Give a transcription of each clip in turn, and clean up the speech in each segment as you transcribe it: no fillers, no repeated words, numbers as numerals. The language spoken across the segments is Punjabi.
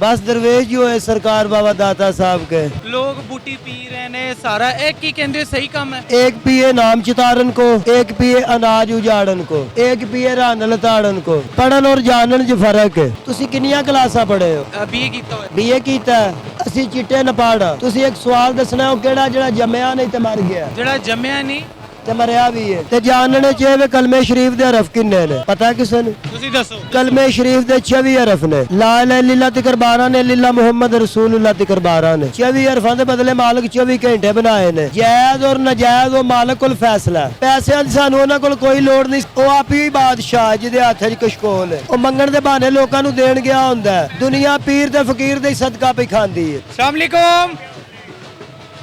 बस दरवेश जो है सरकार बाबा दाता साहब के। लोग बूटी पी रहे ने सारा एक की कहते सही काम है। एक पिए नाम चितारन को, एक पिए अनाज उजाड़न को, एक पिए रन लताड़न को। पढ़न और जानन च फर्क है। तुसी किन्नियां क्लासां पढ़े हो? बीए कीता होया। बीए कीता है। ਅਸੀਂ ਚਿੱਟੇ ਨਾ ਪਾੜਾ। ਤੁਸੀਂ ਇੱਕ ਸਵਾਲ ਦੱਸਣਾ ਉਹ ਕਿਹੜਾ ਜਿਹੜਾ ਜੰਮਿਆ ਨਹੀਂ ਤੇ ਮਰ ਗਿਆ? ਜਿਹੜਾ ਜੰਮਿਆ ਨਹੀਂ ਤੇ ਮਰਿਆ ਵੀ ਹੈ। ਤੇ ਜਾਣਨੇ ਚਾਹੀਏ ਕਲਮੇ ਸ਼ਰੀਫ ਦੇ ਹਰਫ ਕਿੰਨੇ ਨੇ? ਪਤਾ ਕਿਸੇ ਨੂੰ? ਤੁਸੀਂ ਦੱਸੋ। ਕਲਮੇ ਸ਼ਰੀਫ ਦੇ 26 ਹਰਫ ਨੇ। ਲਾ ਇਲਾਹਾ ਇल्लल्लाह ਤਿਕਰ 12 ਨੇ, ਲਿਲਾ ਮੁਹੰਮਦ ਰਸੂਲullah ਤਿਕਰ 12 ਨੇ। 24 ਹਰਫਾਂ ਦੇ ਬਦਲੇ ਮਾਲਕ 24 ਘੰਟੇ ਬਣਾਏ ਨੇ। ਜਾਇਜ਼ ਔਰ ਨਜਾਇਜ਼ ਉਹ ਮਾਲਕ ਕੋਲ ਫੈਸਲਾ। ਪੈਸਿਆਂ ਦੀ ਸਾਨੂੰ ਉਹਨਾਂ ਕੋਲ ਕੋਈ ਲੋੜ ਨਹੀਂ। ਉਹ ਆਪ ਹੀ ਬਾਦਸ਼ਾਹ ਜਿਹਦੇ ਹੱਥ 'ਚ ਕਸ਼ਕੋਲ ਹੈ। ਉਹ ਮੰਗਣ ਦੇ ਬਹਾਨੇ ਲੋਕਾਂ ਨੂੰ ਦੇਣ ਗਿਆ ਹੁੰਦਾ। ਦੁਨੀਆ ਪੀਰ ਤੇ ਫਕੀਰ ਦੇ ਸਦਕਾ ਪਈ ਖਾਂਦੀ ਹੈ। अस्सलाम वालेकुम,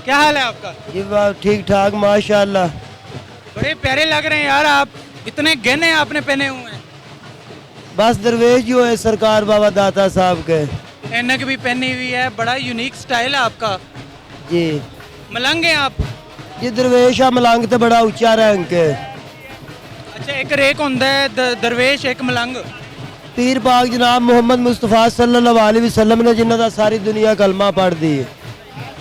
क्या हाल है आपका? जी बात ठीक ठाक माशाल्लाह। बड़े प्यारे लग रहे हैं यार आप, इतने गहने आपने पहने हुए हैं। बस दरवेश जो है सरकार बाबा दाता साहब के। ऐनक भी पहनी हुई है, बड़ा यूनिक स्टाइल है आपका। जी मलंग हैं आप? जी दरवेश आ मलंग तो बड़ा ऊंचा रैंक है। अच्छा, एक रेक होंदा है दरवेश, एक मलंग। पीर पाक जनाब मोहम्मद मुस्तफ़ा सल्लल्लाहु अलैहि वसल्लम ने जिन्हों का सारी दुनिया कलमा पढ़ दी है।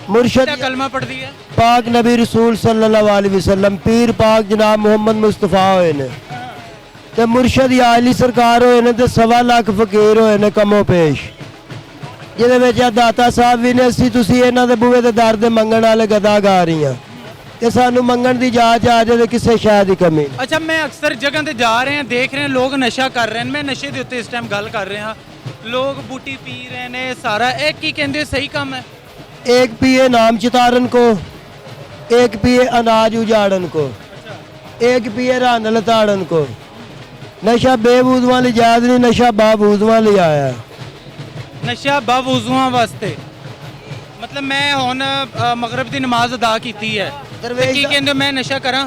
मुर्शद कलमा पढ़ दी है। पाक नबी रसूल सल्लल्लाहु अलैहि वसल्लम पीर पाक जनाब मोहम्मद मुस्तफ़ा होए ने ते मुर्शद आली सरकार होए ने ते 1.25 लाख फकीर होए ने कमो पेश। ਜਿਹਦੇ ਵਿੱਚ ਆ ਦਾਤਾ ਸਾਹਿਬ ਵੀ ਨੇ। ਅਸੀਂ ਤੁਸੀਂ ਇਹਨਾਂ ਦੇ ਬੂਹੇ ਦੇ ਦਰ ਦੇ ਮੰਗਣ ਵਾਲੇ ਗਦਾਗਾਰ ਹੀ ਆ ਕਿ ਸਾਨੂੰ ਮੰਗਣ ਦੀ ਜਾਂਚ ਆ ਜਾਵੇ ਕਿਸੇ ਸ਼ੈ ਦੀ ਕਮੀ। अच्छा, मैं अक्सर जगह ते जा रहे हैं, देख रहे हैं लोग नशा कर रहे हैं। मैं नशे के उत्ते इस टाइम गल कर रहे हैं। लोग बूटी पी रहे ने सारा एक की कहते सही काम है। एक पिए नाम चितारन को, एक पिए अनाज उजाड़न को, एक पिए रन लताड़न को। नशा बेबूदुआं ਲਈ ਜਾਇਜ਼ ਨਹੀਂ, नशा बाबूदुआं ਲਈ आया है। नशा बावुजुआं वास्ते मतलब मैं हुन मगरिब की नमाज अदा की है। दरवेश की कहंदे मैं नशा करा?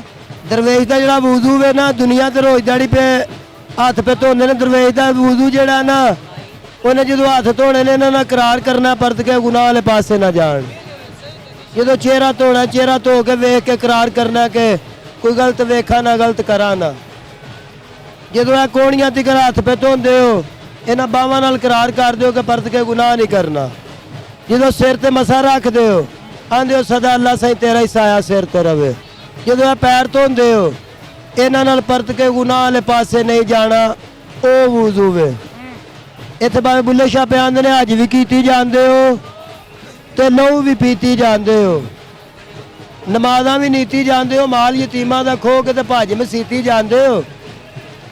दरवेश ਦਾ ਜਿਹੜਾ ਵੂਜ਼ੂ ਹੈ ਨਾ ਦੁਨੀਆ ਤੇ ਰੋਜ਼ ਦਾੜੀ ਪੇ ਹੱਥ ਪੇ ਧੋਂਦੇ ਨੇ। ਦਰਵੇਸ਼ ਦਾ ਵੂਜ਼ੂ ਜਿਹੜਾ ਨਾ ਉਹਨੇ ਜਦੋਂ ਹੱਥ ਧੋਣੇ ਨੇ ਇਹਨਾਂ ਨਾਲ ਇਕਰਾਰ ਕਰਨਾ ਪਰਤ ਕੇ ਗੁਨਾਹ ਵਾਲੇ ਪਾਸੇ ਨਾ ਜਾਣ। ਜਦੋਂ ਚਿਹਰਾ ਧੋਣਾ ਚਿਹਰਾ ਧੋ ਕੇ ਵੇਖ ਕੇ ਇਕਰਾਰ ਕਰਨਾ ਕਿ ਕੋਈ ਗਲਤ ਵੇਖਾ ਨਾ ਗਲਤ ਕਰਾਂ ਨਾ। ਜਦੋਂ ਇਹ ਕੋਣੀਆਂ ਤਿਕਰ ਹੱਥ ਪੇ ਧੋਂਦੇ ਹੋ ਇਹਨਾਂ ਬਾਹਾਂ ਨਾਲ ਇਕਰਾਰ ਕਰਦੇ ਹੋ ਕਿ ਪਰਤ ਕੇ ਗੁਨਾਹ ਨਹੀਂ ਕਰਨਾ। ਜਦੋਂ ਸਿਰ ਤੇ ਮਸਾ ਰੱਖਦੇ ਹੋ ਆਂਦੇ ਹੋ ਸਦਾ ਅੱਲਾ ਸਹੀ ਤੇਰਾ ਹੀ ਸਾਇਆ ਸਿਰ ਤੇ ਰਵੇ। ਜਦੋਂ ਇਹ ਪੈਰ ਧੋਂਦੇ ਹੋ ਇਹਨਾਂ ਨਾਲ ਪਰਤ ਕੇ ਗੁਨਾਹ ਵਾਲੇ ਪਾਸੇ ਨਹੀਂ ਜਾਣਾ। ਉਹ ਵੁਜ਼ੂ ਵੇ। ਇੱਥੇ ਬਾਬੇ ਬੁੱਲੇ ਸ਼ਾਹ ਪੇ ਆਂਦੇ ਨੇ ਹਜ ਵੀ ਕੀਤੀ ਜਾਂਦੇ ਹੋ ਤੇ ਲਹੂ ਵੀ ਪੀਤੀ ਜਾਂਦੇ ਹੋ, ਨਮਾਜ਼ਾਂ ਵੀ ਨੀਤੀ ਜਾਂਦੇ ਹੋ, ਮਾਲ ਯਤੀਮਾਂ ਦਾ ਖੋ ਕੇ ਤੇ ਭੱਜ ਮਸੀਤੀ ਜਾਂਦੇ ਹੋ,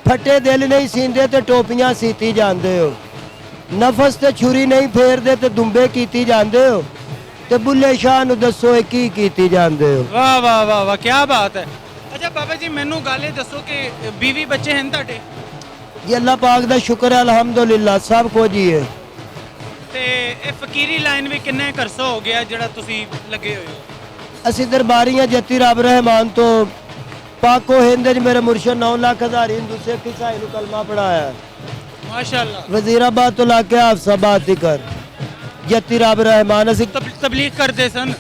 ਫੱਟੇ ਦਿਲ ਨਹੀਂ ਸੀਂਦੇ ਤੇ ਟੋਪੀਆਂ ਸੀਤੀ ਜਾਂਦੇ ਹੋ, ਨਫਸ ਤੇ ਛੁਰੀ ਨਹੀਂ ਫੇਰਦੇ ਤੇ ਦੁੰਬੇ ਕੀਤੀ ਜਾਂਦੇ ਹੋ ਤੇ ਬੁੱਲੇ ਸ਼ਾਹ ਨੂੰ ਦੱਸੋ ਇਹ ਕੀ ਕੀਤੀ ਜਾਂਦੇ ਹੋ। वाह वाह वाह वाह, क्या बात है। अच्छा बाबा जी, मैनू गल ये दसो कि बीवी बच्चे हैं तुहाडे? जी अल्लाह पाक दा शुक्र है अल्हम्दुलिल्लाह सब कुछ ही है। ते ਇਹ ਫਕੀਰੀ ਲਾਈਨ ਵੀ ਕਿੰਨੇ ਕਰਸਾ ਹੋ ਗਿਆ ਜਿਹੜਾ ਤੁਸੀਂ ਲੱਗੇ ਹੋਏ ਹੋ? ਅਸੀਂ ਦਰਬਾਰੀਆਂ ਜੱਤੀ ਰੱਬ ਰਹਿਮਾਨ ਤੋਂ ਪਾਕੋ ਹਿੰਦ ਚ ਮੇਰੇ ਮੁਰਸ਼ਦ 9 ਲੱਖ ਹਜ਼ਾਰ ਹਿੰਦੂ ਸਿੱਖ ਈਸਾਈ ਨੂੰ ਕਲਮਾ ਪੜਾਇਆ। माशाअल्लाह। वजीराबाद तो लाके हाफसाबाद तिकर जत्ती रब रहमान ਅਸੀਂ ਤਬਲੀਗ ਕਰਦੇ ਸਨ।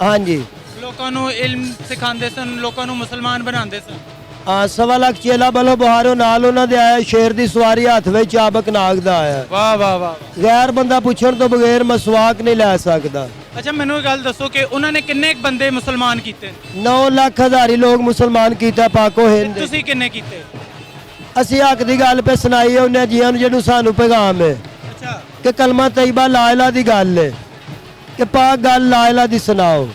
हाँ जी ਲੋਕਾਂ ਨੂੰ ਇਲਮ ਸਿਖਾਉਂਦੇ ਸਨ, ਲੋਕਾਂ ਨੂੰ ਮੁਸਲਮਾਨ ਬਣਾਉਂਦੇ ਸਨ। हाँ 1.25 लाख चेला बलो बहारों नाल ਉਹਨਾਂ ਦੇ ਆਇਆ ਸ਼ੇਰ ਦੀ ਸਵਾਰੀ ਹੱਥ ਵਿੱਚ ਚਾਬਕ ਨਾਗ ਦਾ ਆਇਆ। ਵਾਹ ਵਾਹ ਵਾਹ। ਗੈਰ ਬੰਦਾ ਪੁੱਛਣ ਤੋਂ ਬਗੈਰ ਮਸਵਾਕ ਨਹੀਂ ਲੈ ਸਕਦਾ। ਅੱਛਾ, ਮੈਨੂੰ ਇਹ ਗੱਲ ਦੱਸੋ ਕਿ ਉਹਨਾਂ ਨੇ ਕਿੰਨੇ ਕੁ ਬੰਦੇ ਮੁਸਲਮਾਨ ਕੀਤੇ? 9 ਲੱਖ ਹਜ਼ਾਰੀ ਲੋਕ ਮੁਸਲਮਾਨ ਕੀਤਾ ਪਾਕੋ ਹਿੰਦ। ਤੁਸੀਂ ਕਿੰਨੇ ਕੀਤੇ? ਅਸੀਂ ਹੱਕ ਦੀ ਗੱਲ ਪੇ ਸੁਣਾਈ ਹੈ ਉਹਨੇ ਜੀਆਂ ਨੂੰ ਜਿਹਨੂੰ ਸਾਨੂੰ ਪੈਗਾਮ ਹੈ ਅੱਛਾ ਕਿ ਕਲਮਾ ਤੈਯਬਾ ਲਾ ਇਲਾਹਾ ਦੀ ਗੱਲ ਹੈ ਕਿ ਪਾਕ ਗੱਲ ਲਾ ਇਲਾਹਾ ਦੀ ਸੁਣਾਓ।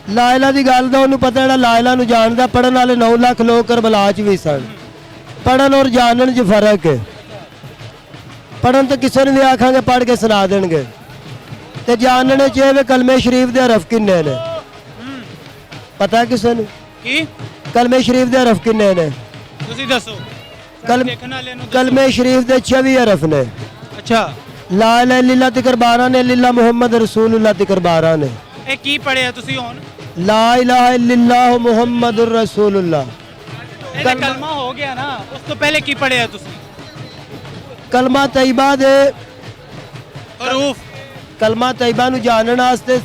ਲਾ ਇਲਾਹਾ ਦੀ ਗੱਲ ਦਾ ਉਹਨੂੰ ਪਤਾ ਜਿਹੜਾ ਲਾ ਇਲਾਹਾ ਨੂੰ ਜਾਣਦਾ। ਪੜਨ ਵਾਲੇ 9 ਲੱਖ ਲੋਕ ਕਰਬਲਾ 'ਚ ਵੀ ਸਨ। ਪੜਨ ਔਰ ਜਾਣਨ 'ਚ ਫਰਕ ਹੈ। ਪੜਨ ਤਾਂ ਕਿਸੇ ਨੂੰ ਵੀ ਆਖਾਂਗੇ ਪੜ ਕੇ ਸੁਣਾ ਦੇਣਗੇ ਤੇ ਜਾਣਨੇ ਚਾਹੀਏ ਕਲਮੇ ਸ਼ਰੀਫ ਦੇ ਹਰਫ ਕਿੰਨੇ ਨੇ? ਪਤਾ ਕਿਸੇ ਨੂੰ? ਕੀ ਕਲਮੇ ਸ਼ਰੀਫ ਦੇ ਹਰਫ ਕਿੰਨੇ ਨੇ? ਤੁਸੀਂ ਦੱਸੋ। ਦੇਖਣ ਵਾਲਿਆਂ ਨੂੰ ਦੱਸੋ। ਕਲਮੇ ਸ਼ਰੀਫ ਦੇ 26 ਹਰਫ ਨੇ। ਅੱਛਾ, ਲਾ ਇਲਾਹਾ ਇल्लल्लाह ਤਿਕਰ 12 ਨੇ, ਲਿਲਾ ਮੁਹੰਮਦ ਰਸੂਲullah ਤਿਕਰ 12 ਨੇ। ਇਹ ਕੀ ਪੜਿਆ ਤੁਸੀਂ ਹੁਣ? ला इलाहा इल्लल्लाह मुहम्मदुर रसूलुल्लाह। ਇਹਦਾ ਕਲਮਾ ਹੋ ਗਿਆ ਨਾ, ਉਸ ਤੋਂ ਪਹਿਲੇ ਕੀ ਪੜਿਆ ਤੁਸੀਂ? ਕਲਮਾ ਤੈਯਬਾ ਦੇ ਹਰੂਫ। ਕਲਮਾ ਤੈਯਬਾ ਨੂੰ ਜਾਣਨ ਵਾਸਤੇ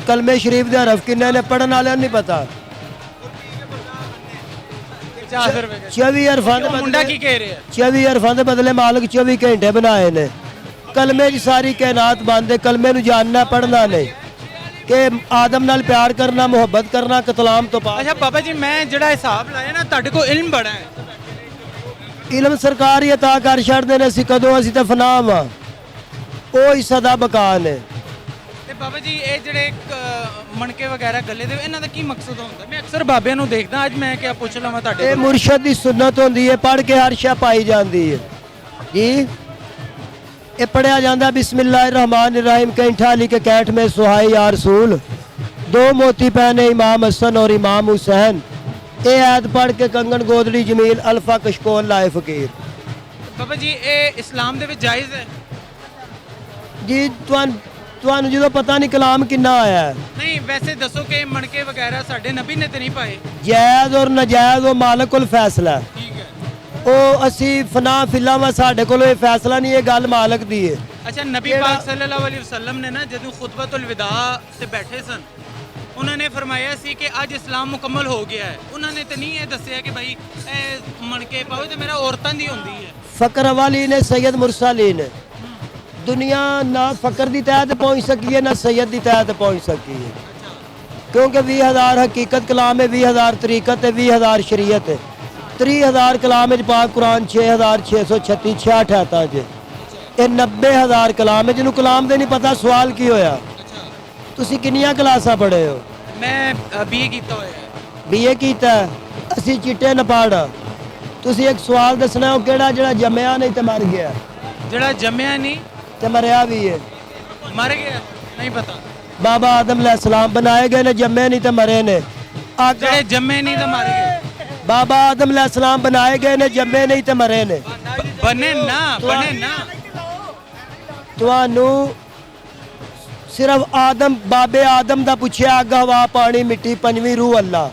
ਕਲਮੇ ਸ਼ਰੀਫ ਦੇ ਹਰਫ ਕਿੰਨੇ ਨੇ ਪੜਨ ਵਾਲਿਆਂ ਨੂੰ ਨਹੀਂ ਪਤਾ। 50 ਰੁਪਏ। 24 ਹਰਫਾਂ ਦੇ ਮੁੰਡਾ ਕੀ ਕਹਿ ਰਿਹਾ? 24 ਹਰਫਾਂ ਦੇ ਬਦਲੇ ਮਾਲਕ 24 ਘੰਟੇ ਬਣਾਏ ਨੇ। ਕਲਮੇ 'ਚ ਸਾਰੀ ਕਾਇਨਾਤ ਬੰਦ ਹੈ। ਕਲਮੇ ਨੂੰ ਜਾਣਨਾ ਪੜ੍ਹਨਾ ਨਹੀਂ ਕਿ ਆਦਮ ਨਾਲ ਪਿਆਰ ਕਰਨਾ, ਮੁਹੱਬਤ ਕਰਨਾ, ਕਤਲਾਮ ਤੋਂ ਪਾਕ। ਅੱਛਾ ਬਾਬਾ ਜੀ, ਮੈਂ ਜਿਹੜਾ ਹਿਸਾਬ ਲਾਇਆ ਨਾ, ਤੁਹਾਡੇ ਕੋਲ ਇਲਮ ਬੜਾ ਹੈ। ਇਲਮ ਸਰਕਾਰ ਹੀ ਅਤਾ ਕਰ ਛੱਡਦੇ ਨੇ, ਅਸੀਂ ਕਦੋਂ, ਅਸੀਂ ਤਾਂ ਫਨਾ ਵਾਂ, ਉਹ ਹੀ ਸਦਾ ਬਕਾਨ ਹੈ। ਤੇ ਬਾਬਾ ਜੀ ਇਹ ਜਿਹੜੇ ਮਣਕੇ ਵਗੈਰਾ ਗੱਲੇ ਦੇ, ਇਹਨਾਂ ਦਾ ਕੀ ਮਕਸਦ ਹੁੰਦਾ? ਮੈਂ ਅਕਸਰ ਬਾਬਿਆਂ ਨੂੰ ਦੇਖਦਾ, ਅੱਜ ਮੈਂ ਕਿਹਾ ਪੁੱਛ ਲਵਾਂ ਤੁਹਾਡੇ ਇਹ ਕੋਲ। ਮੁਰਸ਼ਦ ਦੀ ਸੁਨਨਤ ਹੁੰਦੀ ਹੈ, ਪੜ੍ਹ ਕੇ ਹਰ ਸ਼ੈ ਪਾਈ ਜਾਂਦੀ ਹੈ ਜੀ। ਇਹ ਪੜਿਆ ਜਾਂਦਾ बिस्मिल्लाहिर्रहमानिर्रहीम कैंठा लिख के कैठ में सुहाई या रसूल, दो मोती पहने इमाम हसन और इमाम हुसैन, ये ऐद पढ़ के कंगन गोदड़ी जमील अल्फा कशकोल लाए फकीर। ਬਾਬਾ ਜੀ ਇਹ ਇਸਲਾਮ ਦੇ ਵਿੱਚ ਜਾਇਜ਼ ਹੈ? जी ਤੁਹਾਨੂੰ ਜਦੋਂ ਪਤਾ ਨਹੀਂ ਕਲਾਮ ਕਿੰਨਾ ਆਇਆ ਹੈ। ਨਹੀਂ, ਵੈਸੇ ਦੱਸੋ ਕਿ ਮਣਕੇ ਵਗੈਰਾ ਸਾਡੇ ਨਬੀ ਨੇ ਤੇ ਨਹੀਂ ਪਾਏ? ਜਾਇਜ਼ ਔਰ ਨਜਾਇਜ਼ ਉਹ ਮਾਲਕੁਲ ਫੈਸਲਾ ਹੈ। ਠੀਕ ਹੈ। ਉਹ ਅਸੀਂ ਫਨਾ ਫਿਲਾ ਵਾ, ਸਾਡੇ ਕੋਲ ਇਹ ਫੈਸਲਾ ਨਹੀਂ, ਇਹ ਗੱਲ ਮਾਲਕ ਦੀ ਹੈ। ਅੱਛਾ, ਨਬੀ ਪਾਕ ਸੱਲੱਲਾਹੁ ਅਲੈਹਿ ਵਸੱਲਮ ਨੇ ਨਾ ਜਦੋਂ ਖੁਤਬਤੁਲ ਵਿਦਾ ਤੇ ਬੈਠੇ ਸਨ, ਉਹਨਾਂ ਨੇ ਫਰਮਾਇਆ ਸੀ ਕਿ ਅੱਜ ਇਸਲਾਮ ਮੁਕੰਮਲ ਹੋ ਗਿਆ ਹੈ। ਉਹਨਾਂ ਨੇ ਤੇ ਨਹੀਂ ਇਹ ਦੱਸਿਆ ਕਿ ਭਾਈ ਇਹ ਮਣਕੇ ਪਾਓ ਤੇ ਮੇਰਾ ਔਰਤਾਂ ਦੀ ਹੁੰਦੀ ਹੈ। ਫਕਰ ਵਾਲੀ ਨੇ ਸੈयद ਮੁਰਸਲੀਨ, ਦੁਨੀਆ ਨਾ ਫਕਰ ਦੀ ਤਹਿ ਤੇ ਪਹੁੰਚ ਸਕੀ ਹੈ, ਨਾ ਸੈयद ਦੀ ਤਹਿ ਤੇ ਪਹੁੰਚ ਸਕੀ ਹੈ, ਕਿਉਂਕਿ 20,000 ਹਕੀਕਤ ਕਲਾਮ ਹੈ, 20,000 ਤਰੀਕਤ ਹੈ, 20,000 ਸ਼ਰੀਅਤ ਹੈ, 30,000 ਕਲਾਮ ਵਿੱਚ ਪਾਕ ਕੁਰਾਨ 6,636 68 ਚ, ਇਹ 90,000 ਕਲਾਮ ਹੈ। ਜਿਹਨੂੰ ਕਲਾਮ ਦੇ ਨਹੀਂ ਪਤਾ, ਸਵਾਲ ਕੀ ਹੋਇਆ? ਤੁਸੀਂ ਕਿੰਨੀਆਂ ਕਲਾਸਾਂ ਪੜ੍ਹੇ ਹੋ? ਮੈਂ ਬੀਏ ਕੀਤਾ ਹੋਇਆ ਹੈ। ਬੀਏ ਕੀਤਾ, ਅਸੀਂ ਚਿੱਟੇ ਨਾ ਪੜ੍ਹ। ਤੁਸੀਂ ਇੱਕ ਸਵਾਲ ਦੱਸਣਾ, ਉਹ ਕਿਹੜਾ ਜਿਹੜਾ ਜੰਮਿਆ ਨਹੀਂ ਤੇ ਮਰ ਗਿਆ? ਜਿਹੜਾ ਜੰਮਿਆ ਨਹੀਂ ਤੇ ਮਰਿਆ ਵੀ ਹੈ। ਮਰ ਗਿਆ? ਨਹੀਂ ਪਤਾ। ਬਾਬਾ ਆਦਮ अलैहिस्सलाम बनाए गए ने, जम्मे नहीं तो मरे ने। ਜਿਹੜੇ ਜੰਮੇ ਨਹੀਂ ਤਾਂ ਮਰ ਗਏ। बाबा आदम अलैहिस्सलाम बनाए गए ने, जम्मे नहीं तो मरे ने। ਬਣੇ ਨਾ, ਬਣੇ ਨਾ। ਤੁਹਾਨੂੰ सिर्फ आदम बाबे आदम दा पूछे, अग हवा पानी मिट्टी, पंजवीं रूह अल्लाह,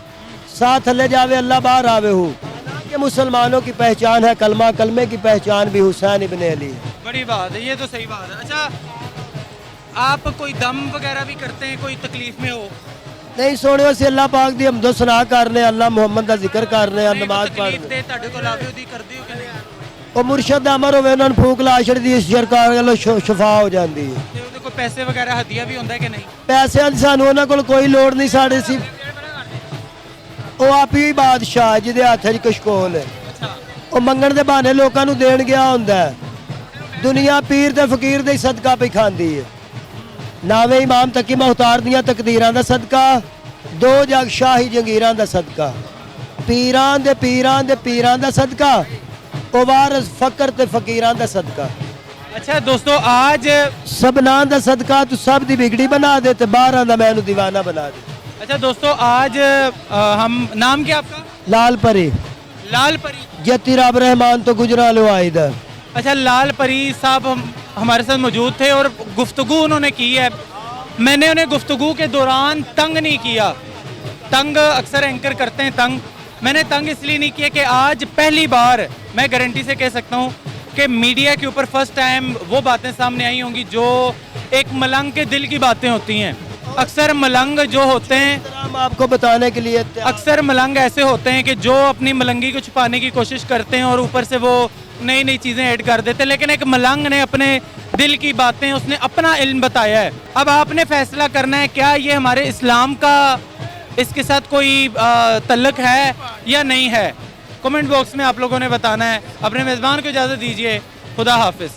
साथ थले जावे अल्लाह बाहर आवे हूँ। ये मुसलमानों की पहचान है कलमा, कलमे की पहचान भी हुसैन इब्न अली है। बड़ी बात है, ये तो सही बात है। अच्छा, आप कोई दम वगैरह भी करते हैं, कोई तकलीफ में हो? नहीं सोने से अल्लाह पाक दी हमदो सना करने, अल्लाह मुहम्मद दा जिक्र करने, नमाज तकलीफ पढ़ने। ते ਤੁਹਾਡੇ ਕੋਲ ਆਵੇ ਉਹਦੀ ਕਰਦੇ ਹੋ ਕਿ ਨਹੀਂ? ਉਹ ਮੁਰਸ਼ਦ ਦਾ ਅਮਰ ਹੋਵੇ, ਉਹਨਾਂ ਨੂੰ ਫੂਕ ਲਾ ਛੱਡਦੀ, ਇਸ ਸਰਕਾਰ ਵੱਲੋਂ ਸ਼ਫਾ ਹੋ ਜਾਂਦੀ ਹੈ। ਤੇ ਉਹਦੇ ਕੋਲ ਪੈਸੇ ਵਗੈਰਾ ਹਦੀਆ ਵੀ ਹੁੰਦਾ ਕਿ ਨਹੀਂ? ਪੈਸਿਆਂ ਦੀ ਸਾਨੂੰ ਉਹਨਾਂ ਕੋਲ ਕੋਈ ਲੋੜ ਨਹੀਂ, ਸਾਡੇ ਸੀ ਉਹ ਆਪ ਹੀ ਬਾਦਸ਼ਾਹ ਹੈ ਜਿਹਦੇ ਹੱਥ 'ਚ ਕਸ਼ਕੋਲ ਹੈ। ਅੱਛਾ। ਉਹ ਮੰਗਣ ਦੇ ਬਹਾਨੇ ਲੋਕਾਂ ਨੂੰ ਦੇਣ ਗਿਆ ਹੁੰਦਾ ਹੈ। ਦੁਨੀਆ ਪੀਰ ਤੇ ਫਕੀਰ ਦੇ ਹੀ ਸਦਕਾ ਪਈ ਖਾਂਦੀ ਹੈ। ਨਾਵੇਂ ਇਮਾਮ ਤਕੀ ਮੁਖਤਾਰ ਦੀਆਂ ਤਕਦੀਰਾਂ ਦਾ ਸਦਕਾ, ਦੋ ਜਗ ਸ਼ਾਹੀ ਜੰਗੀਰਾਂ ਦਾ ਸਦਕਾ, ਪੀਰਾਂ ਦੇ ਪੀਰਾਂ ਦੇ ਪੀਰਾਂ ਦਾ ਸਦਕਾ, ਉਹ ਵਾਰਸ ਫਕਰ ਤੇ ਫਕੀਰਾਂ ਦਾ ਸਦਕਾ। अच्छा दोस्तों, आज सबना दा सदका तू सब दी बिगड़ी बना दे ते बारह दा मैनू दीवाना बना दे। अच्छा दोस्तों, आज हम, नाम क्या आपका? लाल परी लाल परी। जती रब रहमान तो गुजरा लो आइदा। अच्छा, लाल परी साहब हमारे साथ मौजूद थे और गुफ्तगू उन्होंने की है। मैंने उन्हें गुफ्तगू के दौरान तंग नहीं किया। तंग अक्सर एंकर करते हैं, तंग मैंने तंग इसलिए नहीं किया कि आज पहली बार मैं गारंटी से कह सकता हूँ कि मीडिया के ऊपर फर्स्ट टाइम वो बातें सामने आई होंगी जो एक मलंग के दिल की बातें होती हैं। अक्सर मलंग जो होते हैं, हम आपको बताने के लिए अक्सर मलंग ऐसे होते हैं कि जो अपनी मलंगी को छुपाने की कोशिश करते हैं और ऊपर से वो नई नई चीज़ें ऐड कर देते हैं। लेकिन एक मलंग ने अपने दिल की बातें, उसने अपना इल्म बताया है। अब आपने फैसला करना है क्या ये हमारे इस्लाम का इसके साथ कोई तल्लुक है या नहीं है। कमेंट बॉक्स में आप लोगों ने बताना है। अपने मेज़बान को इजाज़त दीजिए। खुदा हाफिज़।